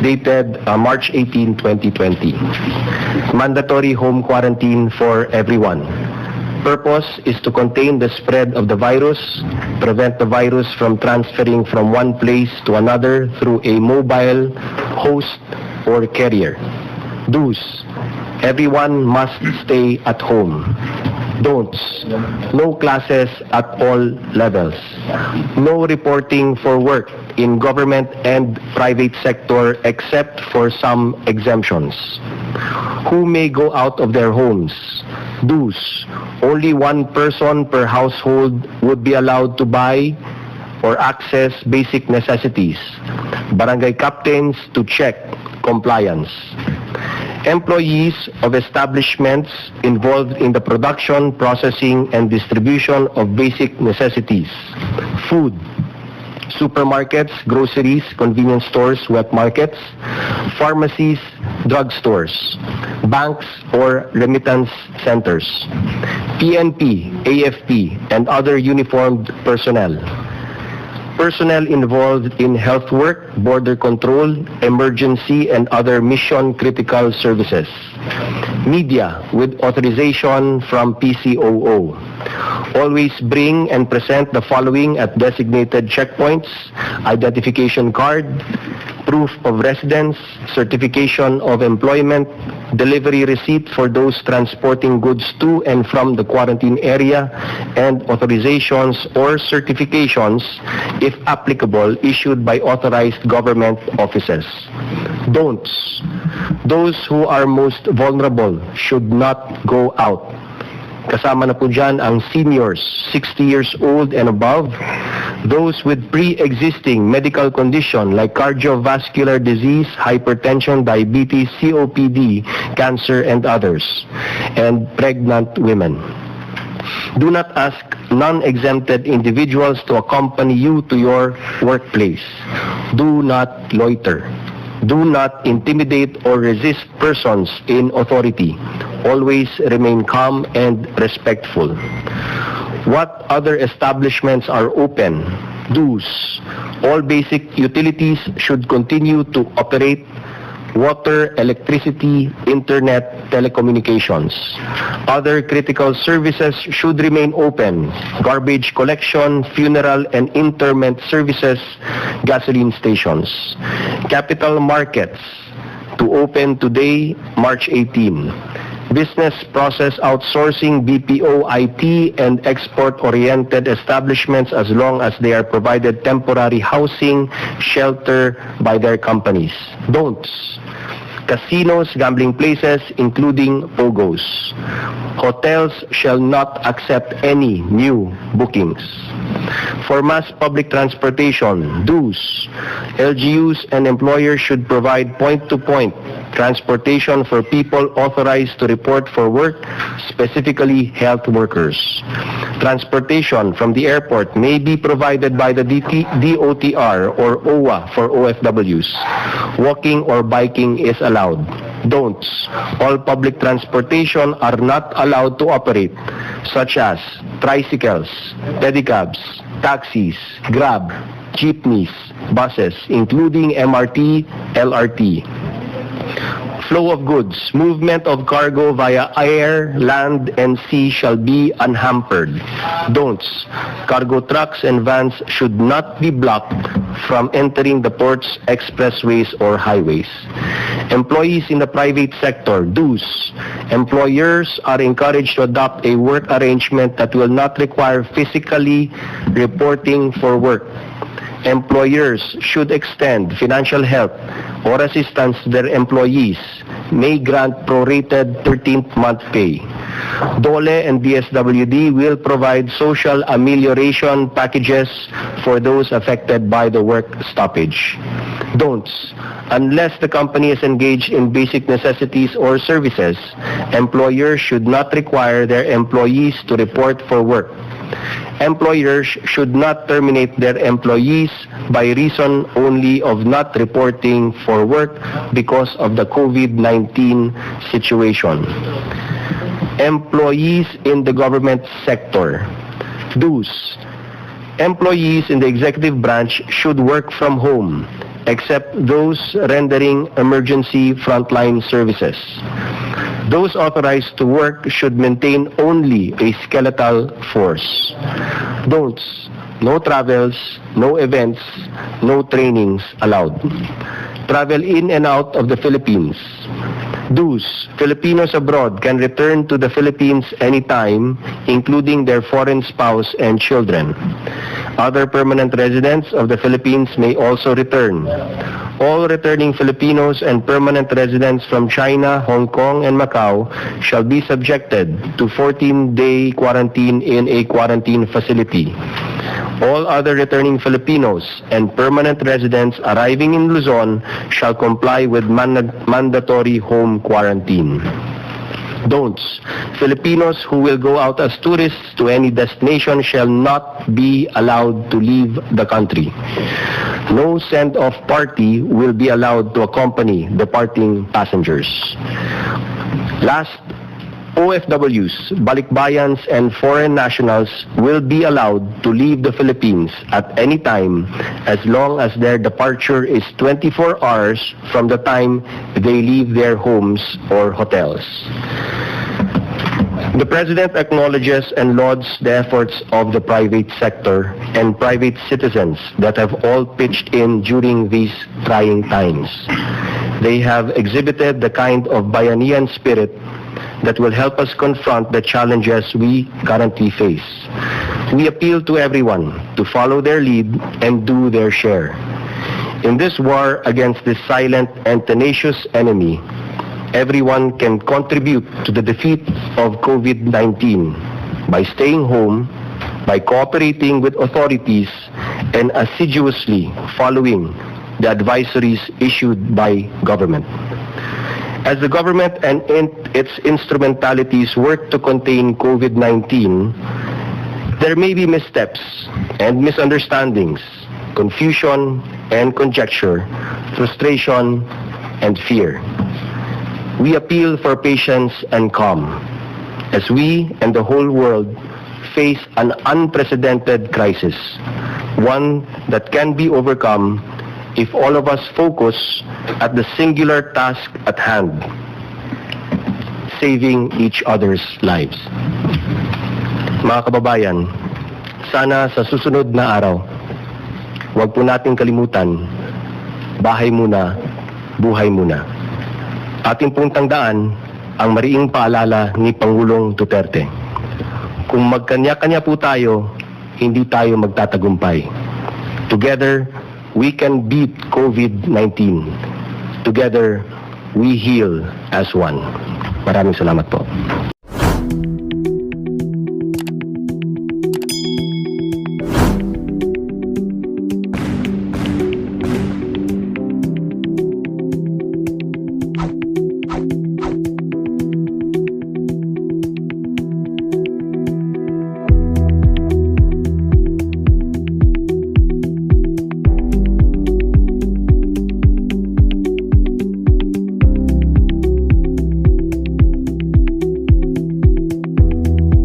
dated March 18, 2020. Mandatory home quarantine for everyone. Purpose is to contain the spread of the virus, prevent the virus from transferring from one place to another through a mobile host or carrier. Do's: everyone must stay at home. Don'ts: no classes at all levels. No reporting for work in government and private sector except for some exemptions. Who may go out of their homes? Do's: only one person per household would be allowed to buy or access basic necessities. Barangay captains to check compliance. Employees of establishments involved in the production, processing, and distribution of basic necessities. Food. Supermarkets, groceries, convenience stores, wet markets, pharmacies, drugstores, banks or remittance centers, PNP, AFP, and other uniformed personnel. Personnel involved in health work, border control, emergency, and other mission-critical services. Media with authorization from PCOO. Always bring and present the following at designated checkpoints: identification card, proof of residence, certification of employment, delivery receipt for those transporting goods to and from the quarantine area, and authorizations or certifications, if applicable, issued by authorized government offices. Don'ts: those who are most vulnerable should not go out. Kasama na po dyan ang seniors, 60 years old and above, those with pre-existing medical condition like cardiovascular disease, hypertension, diabetes, COPD, cancer, and others, and pregnant women. Do not ask non-exempted individuals to accompany you to your workplace. Do not loiter. Do not intimidate or resist persons in authority. Always remain calm and respectful. What other establishments are open? Do's: all basic utilities should continue to operate. Water, electricity, internet, telecommunications. Other critical services should remain open. Garbage collection, funeral and interment services, gasoline stations. Capital markets to open today, March 18. Business process outsourcing, BPO, IT, and export-oriented establishments as long as they are provided temporary housing, shelter by their companies. Don'ts: casinos, gambling places, including POGOs. Hotels shall not accept any new bookings. For mass public transportation, Do's: LGUs and employers should provide point-to-point transportation for people authorized to report for work, specifically health workers. Transportation from the airport may be provided by the DOTR or OWA for OFWs. Walking or biking is allowed. Don'ts: all public transportation are not allowed to operate, such as tricycles, pedicabs, taxis, Grab, jeepneys, buses, including MRT, LRT. Flow of goods, movement of cargo via air, land, and sea shall be unhampered. Don'ts: cargo trucks and vans should not be blocked from entering the ports, expressways, or highways. Employees in the private sector, Do's: employers are encouraged to adopt a work arrangement that will not require physically reporting for work. Employers should extend financial help or assistance to their employees, may grant prorated 13th month pay. DOLE and DSWD will provide social amelioration packages for those affected by the work stoppage. Don'ts: unless the company is engaged in basic necessities or services, employers should not require their employees to report for work. Employers should not terminate their employees by reason only of not reporting for work because of the COVID-19 situation. Employees in the government sector. Do's: employees in the executive branch should work from home except those rendering emergency frontline services. Those authorized to work should maintain only a skeletal force. Don'ts: no travels, no events, no trainings allowed. Travel in and out of the Philippines. Do's: Filipinos abroad can return to the Philippines anytime, including their foreign spouse and children. Other permanent residents of the Philippines may also return. All returning Filipinos and permanent residents from China, Hong Kong, and Macau shall be subjected to 14-day quarantine in a quarantine facility. All other returning Filipinos and permanent residents arriving in Luzon shall comply with mandatory home quarantine. Don'ts: Filipinos who will go out as tourists to any destination shall not be allowed to leave the country. No send-off party will be allowed to accompany departing passengers. Last, OFWs, balikbayans, and foreign nationals will be allowed to leave the Philippines at any time as long as their departure is 24 hours from the time they leave their homes or hotels. The President acknowledges and lauds the efforts of the private sector and private citizens that have all pitched in during these trying times. They have exhibited the kind of bayanihan spirit that will help us confront the challenges we currently face. We appeal to everyone to follow their lead and do their share. In this war against this silent and tenacious enemy, everyone can contribute to the defeat of COVID-19 by staying home, by cooperating with authorities, and assiduously following the advisories issued by government. As the government and its instrumentalities work to contain COVID-19, there may be missteps and misunderstandings, confusion and conjecture, frustration and fear. We appeal for patience and calm as we and the whole world face an unprecedented crisis, one that can be overcome if all of us focus at the singular task at hand, saving each other's lives. Mga kababayan, sana sa susunod na araw, huwag po nating kalimutan, bahay muna, buhay muna. Ating pong tandaan ang mariing paalala ni Pangulong Duterte. Kung magkanya-kanya po tayo, hindi tayo magtatagumpay. Together, we can beat COVID-19. Together, we heal as one. Maraming salamat po.